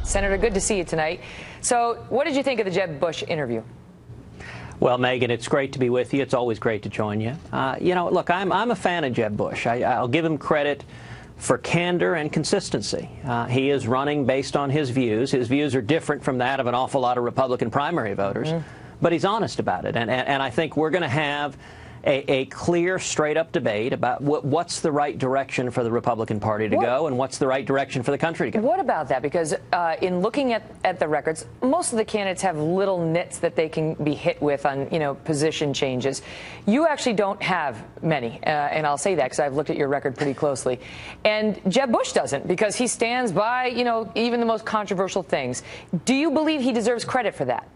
Senator, good to see you tonight. So what did you think of the Jeb Bush interview? Well, Megyn, it's great to be with you. It's always great to join you. You know, look, I'm a fan of Jeb Bush. I'll give him credit for candor and consistency. He is running based on his views. His views are different from that of an awful lot of Republican primary voters, but he's honest about it. And I think we're going to have a clear, straight-up debate about what's the right direction for the Republican Party to go and what's the right direction for the country to go. What about that? Because in looking at the records, most of the candidates have little nits that they can be hit with on, you know, position changes. You actually don't have many, and I'll say that because I've looked at your record pretty closely. And Jeb Bush doesn't, because he stands by, you know, even the most controversial things. Do you believe he deserves credit for that?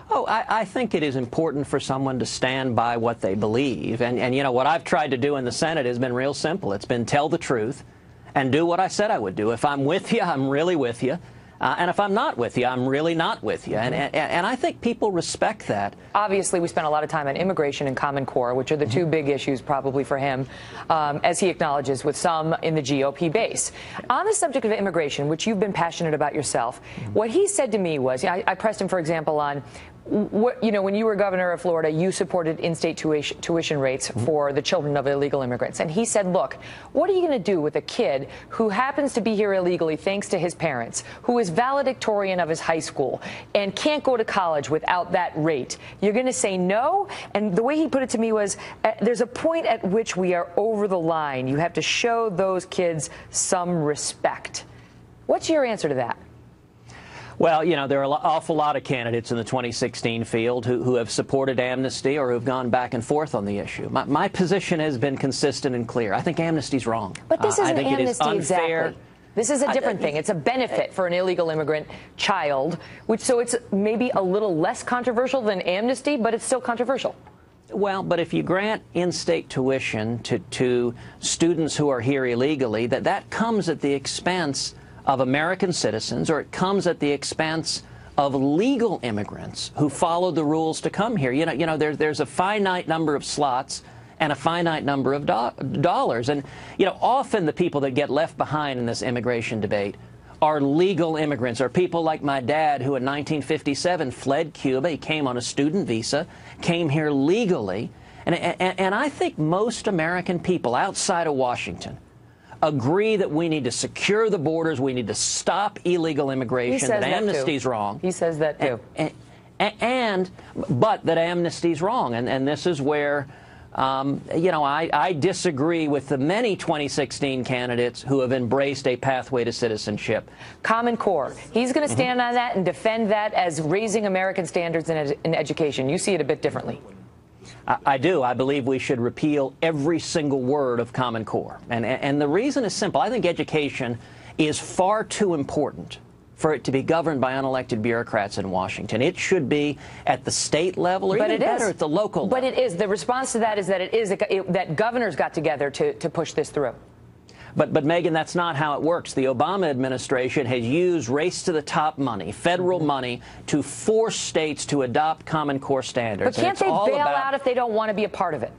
Oh, I think it is important for someone to stand by what they believe. And you know, what I've tried to do in the Senate has been real simple. It's been tell the truth and do what I said I would do. If I'm with you, I'm really with you. And if I'm not with you, I'm really not with you. And I think people respect that. Obviously, we spent a lot of time on immigration and Common Core, which are the two big issues probably for him, as he acknowledges, with some in the GOP base. On the subject of immigration, which you've been passionate about yourself, what he said to me was, I pressed him, for example, on you know, when you were governor of Florida, you supported in-state tuition rates for the children of illegal immigrants. And he said, look, what are you going to do with a kid who happens to be here illegally thanks to his parents, who is valedictorian of his high school and can't go to college without that rate? You're going to say no? And the way he put it to me was, there's a point at which we are over the line. You have to show those kids some respect. What's your answer to that? Well, you know, there are an awful lot of candidates in the 2016 field who have supported amnesty or who have gone back and forth on the issue. My position has been consistent and clear. I think amnesty's wrong. But this isn't amnesty exactly. This is a different thing. It's a benefit for an illegal immigrant child, so it's maybe a little less controversial than amnesty, but it's still controversial. Well, but if you grant in-state tuition to students who are here illegally, that comes at the expense of American citizens, or it comes at the expense of legal immigrants who follow the rules to come here. You know, there's a finite number of slots and a finite number of dollars. And, you know, often the people that get left behind in this immigration debate are legal immigrants, or people like my dad, who in 1957 fled Cuba. He came on a student visa, came here legally. And I think most American people outside of Washington agree that we need to secure the borders, we need to stop illegal immigration, that amnesty's wrong. He says that too. But that amnesty's wrong. And this is where, you know, I disagree with the many 2016 candidates who have embraced a pathway to citizenship. Common Core. He's going to stand on that and defend that as raising American standards in education. You see it a bit differently. I do. I believe we should repeal every single word of Common Core. And the reason is simple. I think education is far too important for it to be governed by unelected bureaucrats in Washington. It should be at the state level, or even better, at the local level. But it is. The response to that is that that governors got together to push this through. But Megyn, that's not how it works. The Obama administration has used race-to-the-top money, federal money, to force states to adopt Common Core standards. But can't they bail out if they don't want to be a part of it?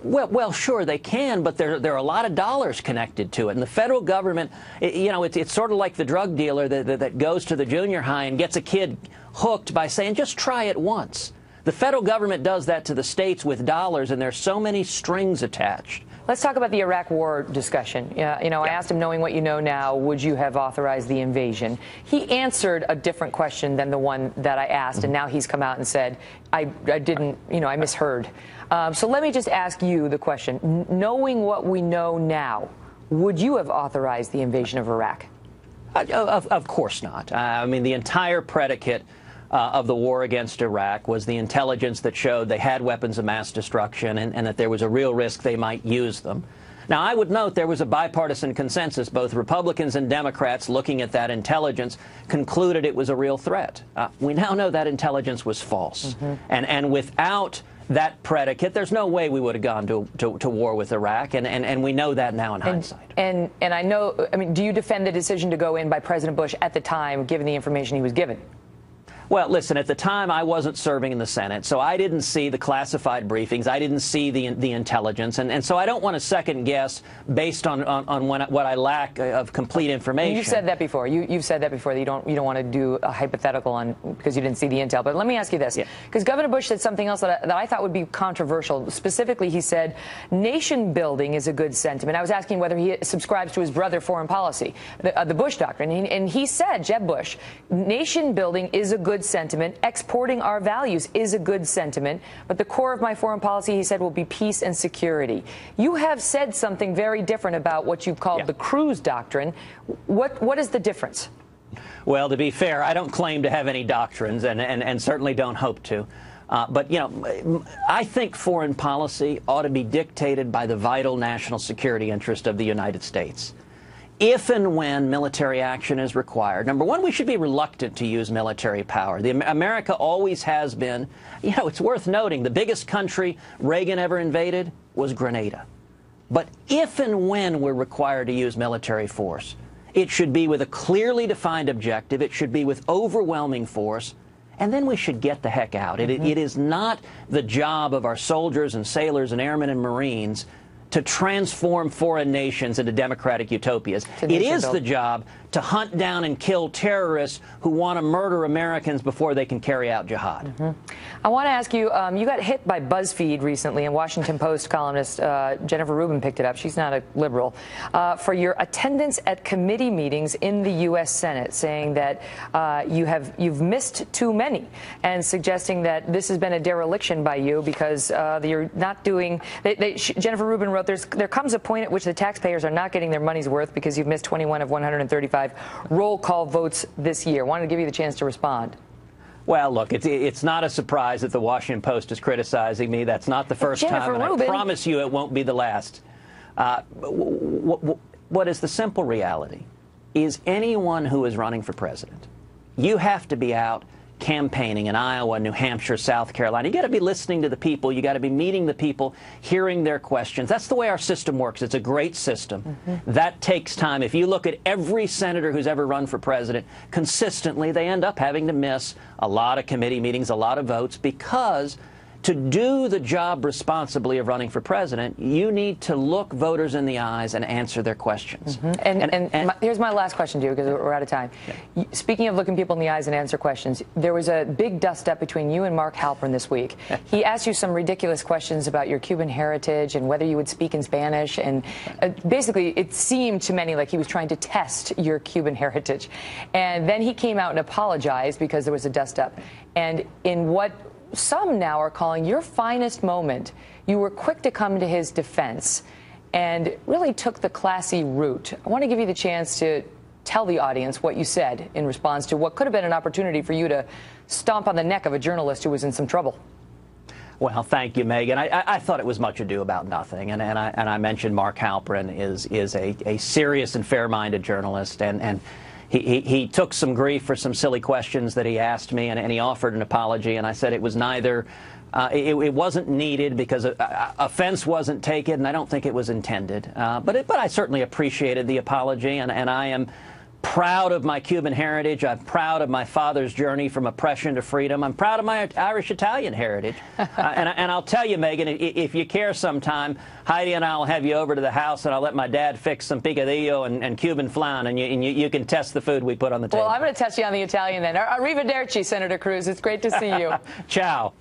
Well, sure, they can, but there are a lot of dollars connected to it. And the federal government, you know, it's sort of like the drug dealer that goes to the junior high and gets a kid hooked by saying, just try it once. The federal government does that to the states with dollars, and there's so many strings attached. Let's talk about the Iraq war discussion. You know, I asked him, knowing what you know now, would you have authorized the invasion? He answered a different question than the one that I asked, and now he's come out and said, I didn't, you know, I misheard. So let me just ask you the question. Knowing what we know now, would you have authorized the invasion of Iraq? Of course not. I mean, the entire predicate of the war against Iraq was the intelligence that showed they had weapons of mass destruction and that there was a real risk they might use them. Now, I would note there was a bipartisan consensus. Both Republicans and Democrats, looking at that intelligence, concluded it was a real threat. We now know that intelligence was false. And without that predicate, there's no way we would have gone to war with Iraq, and we know that now in hindsight. And I know, I mean, do you defend the decision to go in by President Bush at the time, given the information he was given? Well, listen, at the time I wasn't serving in the Senate, so I didn't see the classified briefings. I didn't see the intelligence. And so I don't want to second guess based on what I lack of complete information. You've said that before. You've said that before, that you don't want to do a hypothetical on because you didn't see the intel. But let me ask you this, because Governor Bush said something else that I thought would be controversial. Specifically, he said nation building is a good sentiment. I was asking whether he subscribes to his brother foreign policy, the Bush doctrine. And he said, Jeb Bush, nation building is a good sentiment. Exporting our values is a good sentiment. But the core of my foreign policy, he said, will be peace and security. You have said something very different about what you've called the Cruz doctrine. What is the difference? Well, to be fair, I don't claim to have any doctrines and certainly don't hope to. But, you know, I think foreign policy ought to be dictated by the vital national security interest of the United States. If and when military action is required, number one, we should be reluctant to use military power. America always has been. You know, it's worth noting the biggest country Reagan ever invaded was Grenada. But if and when we're required to use military force, it should be with a clearly defined objective. It should be with overwhelming force. And then we should get the heck out. It is not the job of our soldiers and sailors and airmen and Marines to transform foreign nations into democratic utopias. It is the job to hunt down and kill terrorists who want to murder Americans before they can carry out jihad. I want to ask you, you got hit by BuzzFeed recently, and Washington Post columnist Jennifer Rubin picked it up. She's not a liberal. For your attendance at committee meetings in the U.S. Senate, saying that you've missed too many, and suggesting that this has been a dereliction by you because you're not doing. Jennifer Rubin wrote, there comes a point at which the taxpayers are not getting their money's worth because you've missed 21 of 135 roll call votes this year. Wanted to give you the chance to respond. Well, look, it's not a surprise that the Washington Post is criticizing me. That's not the first time, and I promise you it won't be the last. What is the simple reality is anyone who is running for president, you have to be out campaigning in Iowa, New Hampshire, South Carolina. You got to be listening to the people. You got to be meeting the people, hearing their questions. That's the way our system works. It's a great system. That takes time. If you look at every senator who's ever run for president, consistently they end up having to miss a lot of committee meetings, a lot of votes, because to do the job responsibly of running for president, you need to look voters in the eyes and answer their questions. Here's my last question to you, because we're out of time. Speaking of looking people in the eyes and answer questions, there was a big dust-up between you and Mark Halperin this week. He asked you some ridiculous questions about your Cuban heritage and whether you would speak in Spanish. And basically, it seemed to many like he was trying to test your Cuban heritage. And then he came out and apologized because there was a dust-up. And in what some now are calling your finest moment, you were quick to come to his defense and really took the classy route. I want to give you the chance to tell the audience what you said in response to what could have been an opportunity for you to stomp on the neck of a journalist who was in some trouble. Well, thank you, Megyn. I thought it was much ado about nothing, and I mentioned Mark Halperin is a serious and fair-minded journalist, and he took some grief for some silly questions that he asked me, and he offered an apology, and I said it was neither. It wasn't needed because offense wasn't taken, and I don't think it was intended. But I certainly appreciated the apology, and I am proud of my Cuban heritage. I'm proud of my father's journey from oppression to freedom. I'm proud of my Irish-Italian heritage. And I'll tell you, Megyn, if you care sometime, Heidi and I will have you over to the house, and I'll let my dad fix some picadillo and Cuban flan, and you can test the food we put on the table. Well, I'm going to test you on the Italian then. Arrivederci, Senator Cruz. It's great to see you. Ciao.